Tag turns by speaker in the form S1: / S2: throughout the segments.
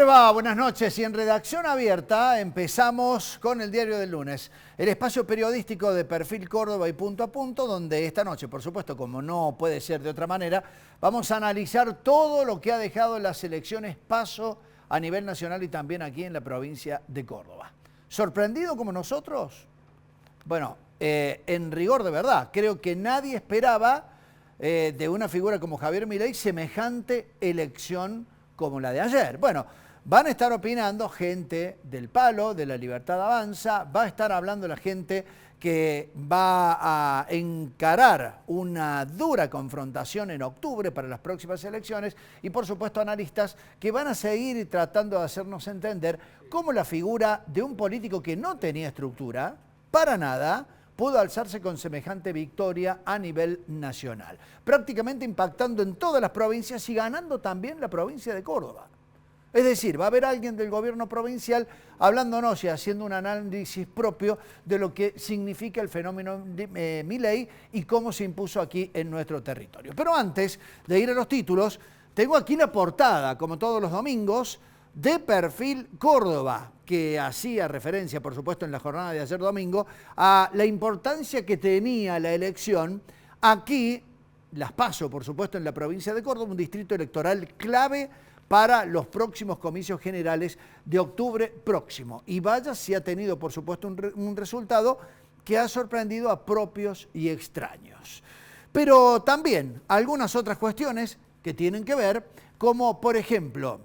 S1: les va? Buenas noches. Y en Redacción Abierta empezamos con el diario del lunes, el espacio periodístico de Perfil Córdoba y Punto a Punto, donde esta noche, por supuesto, como no puede ser de otra manera, vamos a analizar todo lo que ha dejado las elecciones PASO a nivel nacional y también aquí en la provincia de Córdoba. ¿Sorprendido como nosotros? Bueno, en rigor de verdad, creo que nadie esperaba de una figura como Javier Milei semejante elección como la de ayer. Bueno, van a estar opinando gente del Palo, de La Libertad Avanza, va a estar hablando la gente que va a encarar una dura confrontación en octubre para las próximas elecciones y por supuesto analistas que van a seguir tratando de hacernos entender cómo la figura de un político que no tenía estructura, para nada, pudo alzarse con semejante victoria a nivel nacional, prácticamente impactando en todas las provincias y ganando también la provincia de Córdoba. Es decir, va a haber alguien del gobierno provincial hablándonos y haciendo un análisis propio de lo que significa el fenómeno Milei y cómo se impuso aquí en nuestro territorio. Pero antes de ir a los títulos, tengo aquí la portada, como todos los domingos, de Perfil Córdoba, que hacía referencia, por supuesto, en la jornada de ayer domingo, a la importancia que tenía la elección aquí, las PASO, por supuesto, en la provincia de Córdoba, un distrito electoral clave para los próximos comicios generales de octubre próximo. Y vaya si ha tenido, por supuesto, un resultado que ha sorprendido a propios y extraños. Pero también algunas otras cuestiones que tienen que ver, como, por ejemplo,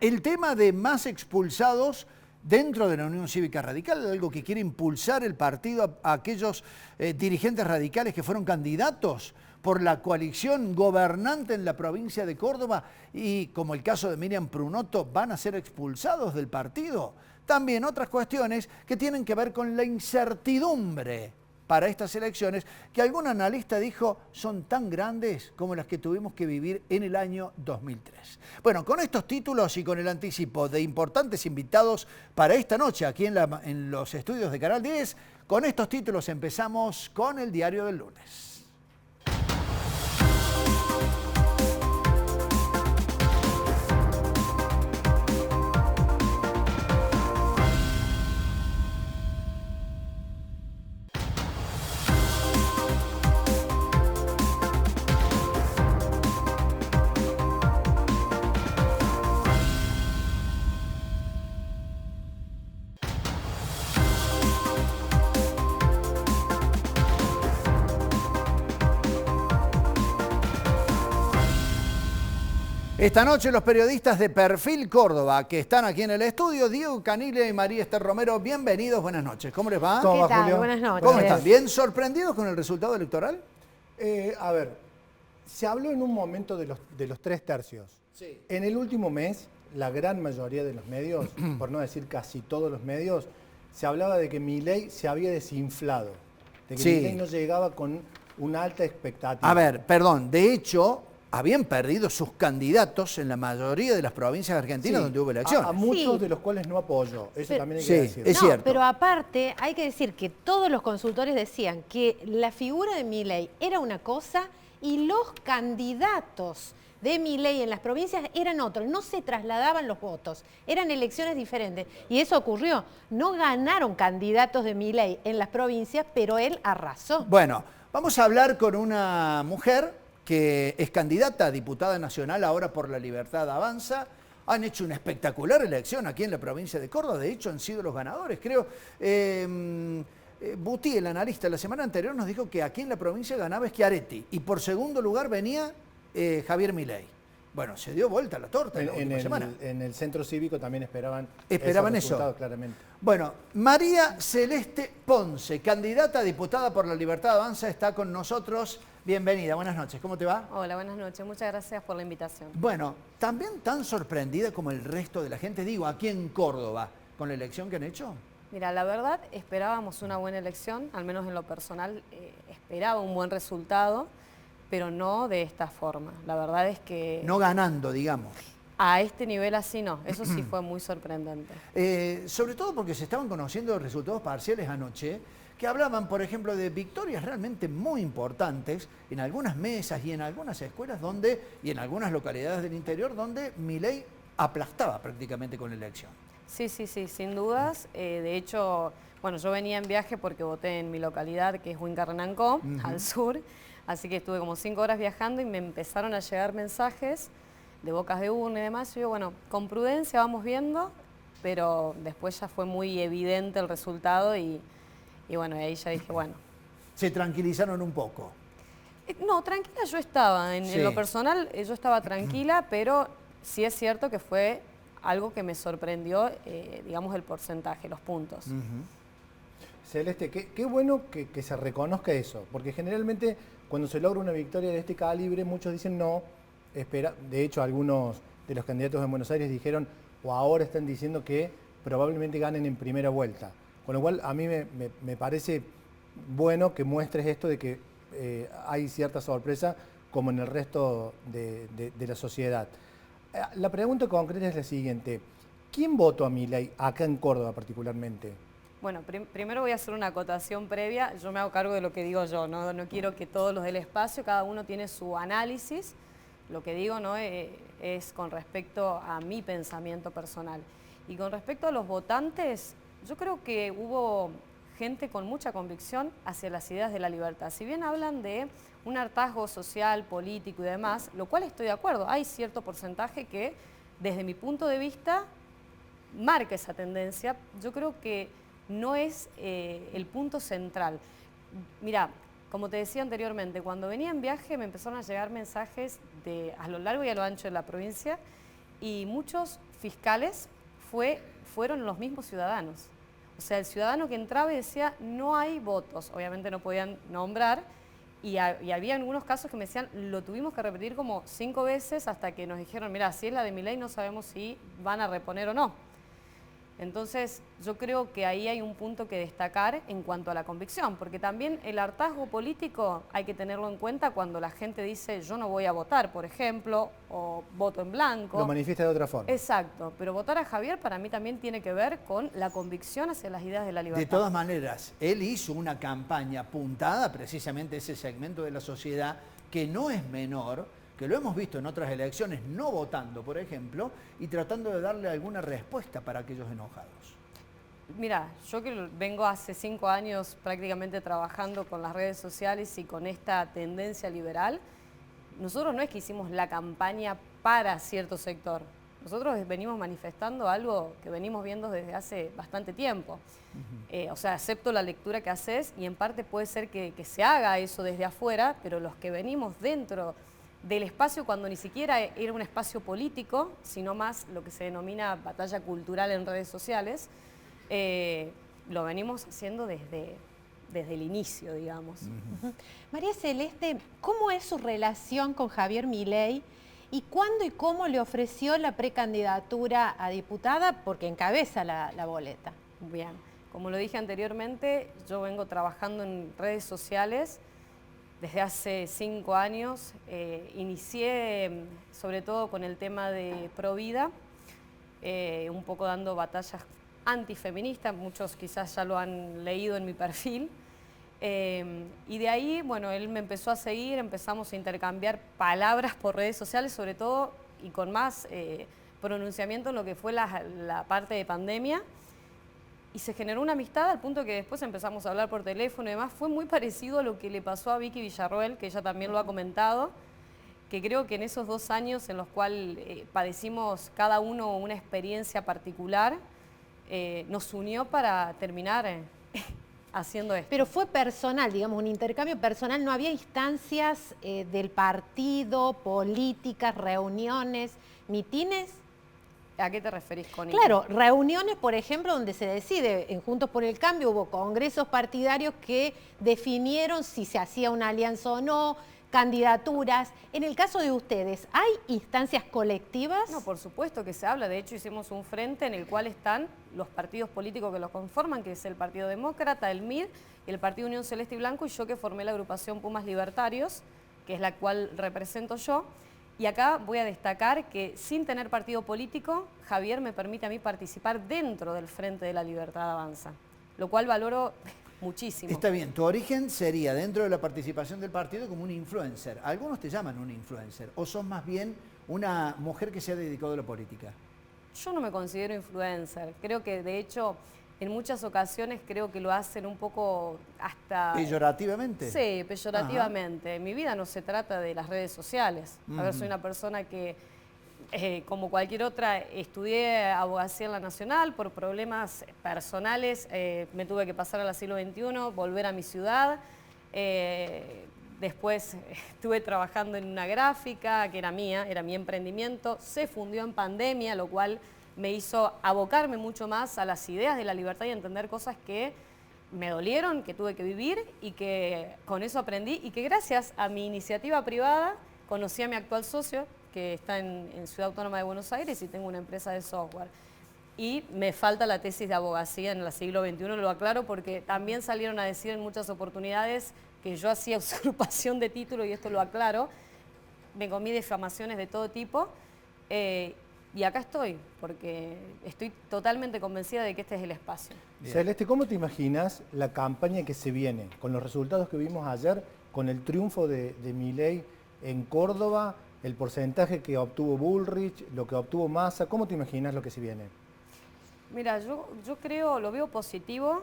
S1: el tema de más expulsados dentro de la Unión Cívica Radical, algo que quiere impulsar el partido a aquellos dirigentes radicales que fueron candidatos por la coalición gobernante en la provincia de Córdoba y, como el caso de Miriam Prunoto, van a ser expulsados del partido. También otras cuestiones que tienen que ver con la incertidumbre para estas elecciones, que algún analista dijo son tan grandes como las que tuvimos que vivir en el año 2003. Bueno, con estos títulos y con el anticipo de importantes invitados para esta noche aquí en los estudios de Canal 10, con estos títulos empezamos con el diario del lunes. Esta noche los periodistas de Perfil Córdoba que están aquí en el estudio, Diego Caniglia y María Esther Romero, bienvenidos, buenas noches. ¿Cómo les va?
S2: ¿Cómo va,
S3: ¿Qué tal?
S2: Julio?
S3: Buenas noches.
S1: ¿Cómo están? ¿Bien sorprendidos con el resultado electoral?
S2: A ver, se habló en un momento de los 3/3.
S1: Sí.
S2: En el último mes, la gran mayoría de los medios, por no decir casi todos los medios, se hablaba de que Milei se había desinflado, de que
S1: Sí.
S2: Milei no llegaba con una alta expectativa.
S1: A ver, perdón, de hecho, habían perdido sus candidatos en la mayoría de las provincias argentinas
S2: Sí,
S1: donde hubo elecciones.
S2: a muchos
S3: Sí.
S2: de los cuales no apoyó, eso
S3: Pero-
S2: también hay
S1: Sí,
S2: que decir.
S1: es cierto.
S3: Pero aparte hay que decir que todos los consultores decían que la figura de Milei era una cosa y los candidatos de Milei en las provincias eran otros, no se trasladaban los votos, eran elecciones diferentes. Y eso ocurrió, no ganaron candidatos de Milei en las provincias, pero él arrasó.
S1: Bueno, vamos a hablar con una mujer que es candidata a diputada nacional ahora por La Libertad Avanza. Han hecho una espectacular elección aquí en la provincia de Córdoba, de hecho han sido los ganadores, creo. Buti, el analista, la semana anterior nos dijo que aquí en la provincia ganaba Schiaretti y por segundo lugar venía Javier Milei. Bueno, se dio vuelta la torta en la última semana.
S2: En el centro cívico también esperaban
S1: Esperaban
S2: esos
S1: eso.
S2: resultados, claramente.
S1: Bueno, María Celeste Ponce, candidata a diputada por La Libertad Avanza, está con nosotros. Bienvenida, buenas noches, ¿cómo te va?
S4: Hola, buenas noches. Muchas gracias por la invitación.
S1: Bueno, también tan sorprendida como el resto de la gente, digo, aquí en Córdoba, con la elección que han hecho.
S4: Mira, la verdad esperábamos una buena elección, al menos en lo personal esperaba un buen resultado, pero no de esta forma. La verdad es que
S1: No ganando, digamos.
S4: a este nivel así no, eso sí fue muy sorprendente.
S1: Sobre todo porque se estaban conociendo resultados parciales anoche, que hablaban, por ejemplo, de victorias realmente muy importantes en algunas mesas y en algunas escuelas y en algunas localidades del interior donde Milei aplastaba prácticamente con la elección.
S4: Sí, sí, sí, sin dudas. De hecho, bueno, yo venía en viaje porque voté en mi localidad, que es Huincarranancó, al sur, así que estuve como 5 horas viajando y me empezaron a llegar mensajes de bocas de urna y demás. Y yo, bueno, con prudencia vamos viendo, pero después ya fue muy evidente el resultado y bueno, ahí ya dije, bueno.
S1: Se tranquilizaron un poco.
S4: No, tranquila yo estaba, en lo personal yo estaba tranquila, pero sí es cierto que fue algo que me sorprendió, digamos, el porcentaje, los puntos.
S2: Celeste, qué bueno que se reconozca eso, porque generalmente cuando se logra una victoria de este calibre, muchos dicen no, espera. De hecho, algunos de los candidatos en Buenos Aires dijeron, o ahora están diciendo que probablemente ganen en primera vuelta. Con lo cual, a mí me parece bueno que muestres esto de que hay cierta sorpresa, como en el resto de la sociedad. La pregunta concreta es la siguiente. ¿Quién votó a Milei acá en Córdoba particularmente?
S4: Bueno, primero voy a hacer una acotación previa. Yo me hago cargo de lo que digo yo, no quiero que todos los del espacio, cada uno tiene su análisis. Lo que digo no es con respecto a mi pensamiento personal. Y con respecto a los votantes, yo creo que hubo gente con mucha convicción hacia las ideas de la libertad. Si bien hablan de un hartazgo social, político y demás, lo cual estoy de acuerdo, hay cierto porcentaje que, desde mi punto de vista, marca esa tendencia. Yo creo que no es el punto central. Mira, como te decía anteriormente, cuando venía en viaje me empezaron a llegar mensajes a lo largo y a lo ancho de la provincia, y muchos fiscales fueron los mismos ciudadanos. O sea, el ciudadano que entraba y decía, no hay votos. Obviamente no podían nombrar, y había algunos casos que me decían, lo tuvimos que repetir como 5 veces hasta que nos dijeron, mira, si es la de Milei no sabemos si van a reponer o no. Entonces, yo creo que ahí hay un punto que destacar en cuanto a la convicción, porque también el hartazgo político hay que tenerlo en cuenta cuando la gente dice yo no voy a votar, por ejemplo, o voto en blanco.
S2: Lo manifiesta de otra forma.
S4: Exacto, pero votar a Javier para mí también tiene que ver con la convicción hacia las ideas de la libertad.
S1: De todas maneras, él hizo una campaña apuntada precisamente a ese segmento de la sociedad que no es menor, que lo hemos visto en otras elecciones, no votando, por ejemplo, y tratando de darle alguna respuesta para aquellos enojados.
S4: Mira, yo que vengo hace 5 años prácticamente trabajando con las redes sociales y con esta tendencia liberal, nosotros no es que hicimos la campaña para cierto sector. Nosotros venimos manifestando algo que venimos viendo desde hace bastante tiempo. O sea, acepto la lectura que haces y en parte puede ser que se haga eso desde afuera, pero los que venimos dentro del espacio, cuando ni siquiera era un espacio político, sino más lo que se denomina batalla cultural en redes sociales, lo venimos haciendo desde el inicio, digamos.
S3: María Celeste, ¿cómo es su relación con Javier Milei y cuándo y cómo le ofreció la precandidatura a diputada? Porque encabeza la boleta.
S4: Bien, como lo dije anteriormente, yo vengo trabajando en redes sociales desde hace 5 años. Inicié sobre todo con el tema de Provida, un poco dando batallas antifeministas, muchos quizás ya lo han leído en mi perfil. Y de ahí, bueno, él me empezó a seguir, empezamos a intercambiar palabras por redes sociales, sobre todo, y con más pronunciamiento en lo que fue la parte de pandemia. Y se generó una amistad al punto que después empezamos a hablar por teléfono y demás. Fue muy parecido a lo que le pasó a Vicky Villarroel, que ella también lo ha comentado, que creo que en esos 2 años en los cuales padecimos cada uno una experiencia particular, nos unió para terminar haciendo esto.
S3: Pero fue personal, digamos, un intercambio personal, no había instancias del partido, políticas, reuniones, mitines.
S4: ¿A qué te referís con eso?
S3: Claro, reuniones, por ejemplo, donde se decide, en Juntos por el Cambio hubo congresos partidarios que definieron si se hacía una alianza o no, candidaturas. En el caso de ustedes, ¿hay instancias colectivas?
S4: No, por supuesto que se habla. De hecho, hicimos un frente en el cual están los partidos políticos que los conforman, que es el Partido Demócrata, el MID, y el Partido Unión Celeste y Blanco, y yo que formé la agrupación Pumas Libertarios, que es la cual represento yo. Y acá voy a destacar que sin tener partido político, Javier me permite a mí participar dentro del Frente de la Libertad Avanza, lo cual valoro muchísimo.
S1: Está bien, tu origen sería dentro de la participación del partido como un influencer. Algunos te llaman un influencer, o sos más bien una mujer que se ha dedicado a la política.
S4: Yo no me considero influencer. Creo que, de hecho, en muchas ocasiones creo que lo hacen un poco hasta...
S1: ¿Peyorativamente?
S4: Sí, peyorativamente. Mi vida no se trata de las redes sociales. A ver, soy una persona que, como cualquier otra, estudié abogacía en la Nacional. Por problemas personales me tuve que pasar al siglo XXI, volver a mi ciudad. Después estuve trabajando en una gráfica que era mía, era mi emprendimiento. Se fundió en pandemia, lo cual me hizo abocarme mucho más a las ideas de la libertad y entender cosas que me dolieron, que tuve que vivir y que con eso aprendí y que gracias a mi iniciativa privada conocí a mi actual socio, que está en Ciudad Autónoma de Buenos Aires y tengo una empresa de software. Y me falta la tesis de abogacía en el siglo XXI, lo aclaro porque también salieron a decir en muchas oportunidades que yo hacía usurpación de título y esto lo aclaro. Me comí difamaciones de todo tipo. Y acá estoy, porque estoy totalmente convencida de que este es el espacio.
S2: Bien. Celeste, ¿cómo te imaginas la campaña que se viene? Con los resultados que vimos ayer, con el triunfo de Milei en Córdoba, el porcentaje que obtuvo Bullrich, lo que obtuvo Massa, ¿cómo te imaginas lo que se viene?
S4: Mira, yo creo, lo veo positivo.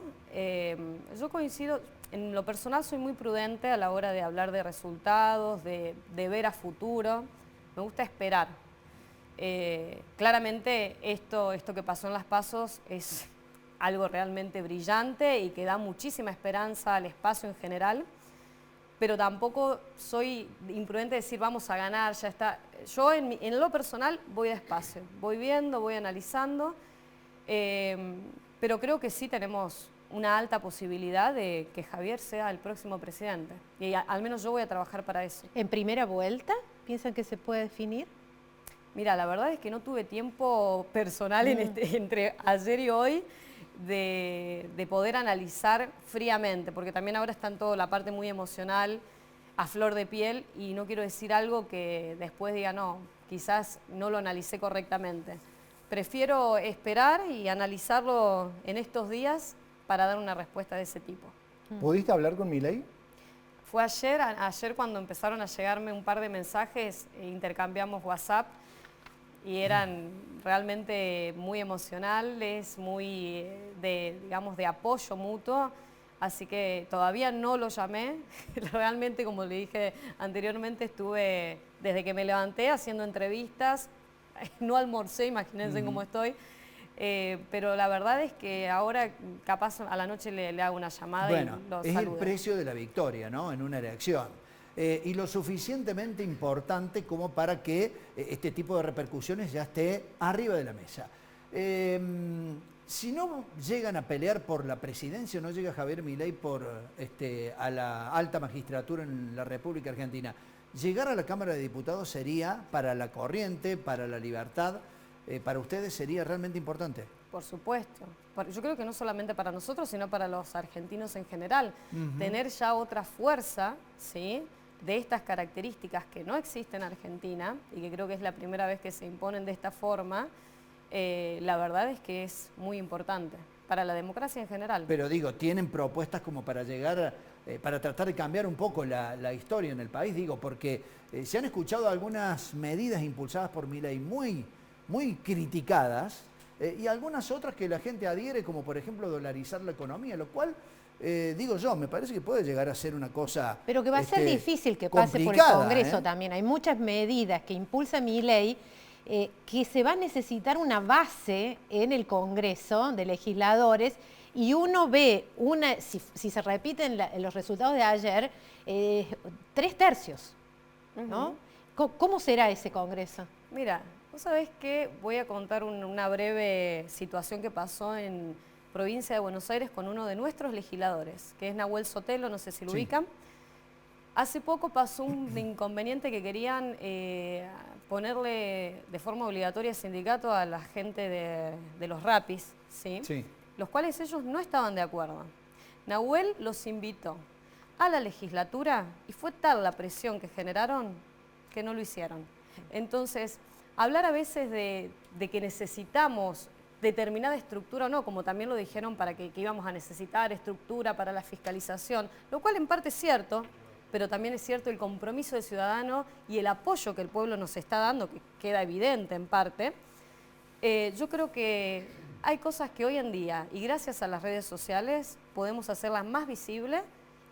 S4: Yo coincido, en lo personal soy muy prudente a la hora de hablar de resultados, de ver a futuro. Me gusta esperar. Claramente esto que pasó en las PASO es algo realmente brillante y que da muchísima esperanza al espacio en general, pero tampoco soy imprudente de decir vamos a ganar, ya está. Yo en lo personal voy despacio, voy viendo, voy analizando, pero creo que sí tenemos una alta posibilidad de que Javier sea el próximo presidente y al menos yo voy a trabajar para eso.
S3: ¿En primera vuelta piensan que se puede definir?
S4: Mira, la verdad es que no tuve tiempo personal entre ayer y hoy de poder analizar fríamente, porque también ahora está en toda la parte muy emocional, a flor de piel, y no quiero decir algo que después diga, no, quizás no lo analicé correctamente. Prefiero esperar y analizarlo en estos días para dar una respuesta de ese tipo.
S2: ¿Pudiste hablar con Milei?
S4: Fue ayer cuando empezaron a llegarme un par de mensajes, intercambiamos WhatsApp, y eran realmente muy emocionales, muy digamos, de apoyo mutuo, así que todavía no lo llamé. Realmente, como le dije anteriormente, estuve desde que me levanté haciendo entrevistas, no almorcé, imagínense cómo estoy, pero la verdad es que ahora capaz a la noche le hago una llamada y lo
S1: es
S4: saludo.
S1: el precio de la victoria, ¿no? En una elección. Y lo suficientemente importante como para que este tipo de repercusiones ya esté arriba de la mesa. Si no llegan a pelear por la presidencia, no llega Javier Milei a la alta magistratura en la República Argentina, llegar a la Cámara de Diputados sería, para la corriente, para la libertad, para ustedes sería realmente importante.
S4: Por supuesto. Yo creo que no solamente para nosotros, sino para los argentinos en general. Tener ya otra fuerza, ¿sí?, de estas características que no existen en Argentina y que creo que es la primera vez que se imponen de esta forma, la verdad es que es muy importante para la democracia en general.
S1: Pero digo, ¿tienen propuestas como para llegar, para tratar de cambiar un poco la historia en el país? Digo, porque se han escuchado algunas medidas impulsadas por Milei muy criticadas y algunas otras que la gente adhiere, como por ejemplo dolarizar la economía, lo cual... digo yo, me parece que puede llegar a ser una cosa
S3: pero que va a ser difícil que pase por el Congreso también. Hay muchas medidas que impulsa Milei que se va a necesitar una base en el Congreso de legisladores y uno ve, si se repiten los resultados de ayer, 3/3, ¿no? ¿Cómo será ese Congreso?
S4: Mira, vos sabés que voy a contar una breve situación que pasó en provincia de Buenos Aires con uno de nuestros legisladores, que es Nahuel Sotelo, no sé si lo ubican. Hace poco pasó un inconveniente que querían ponerle de forma obligatoria sindicato a la gente de los rapis, ¿sí? Los cuales ellos no estaban de acuerdo. Nahuel los invitó a la legislatura y fue tal la presión que generaron que no lo hicieron. Entonces, hablar a veces de que necesitamos determinada estructura o no, como también lo dijeron para que íbamos a necesitar estructura para la fiscalización, lo cual en parte es cierto, pero también es cierto el compromiso del ciudadano y el apoyo que el pueblo nos está dando, que queda evidente en parte. Yo creo que hay cosas que hoy en día, y gracias a las redes sociales, podemos hacerlas más visibles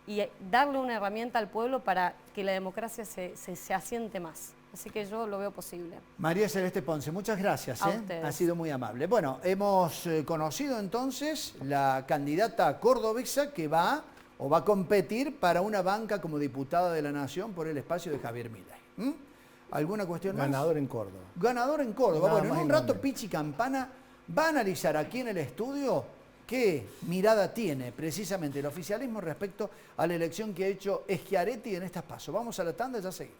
S4: y darle una herramienta al pueblo para que la democracia se asiente más. Así que yo lo veo posible.
S1: María Celeste Ponce, muchas gracias.
S4: A ustedes.
S1: Ha sido muy amable. Bueno, hemos conocido entonces la candidata cordobesa que va a competir para una banca como diputada de la Nación por el espacio de Javier Milei. ¿Alguna cuestión más?
S2: Ganador en Córdoba.
S1: Ganador en Córdoba.
S2: Nada
S1: Bueno,
S2: más
S1: en un
S2: y nada
S1: rato
S2: menos.
S1: Pichi Campana va a analizar aquí en el estudio qué mirada tiene precisamente el oficialismo respecto a la elección que ha hecho Schiaretti en estas PASO. Vamos a la tanda, ya seguimos.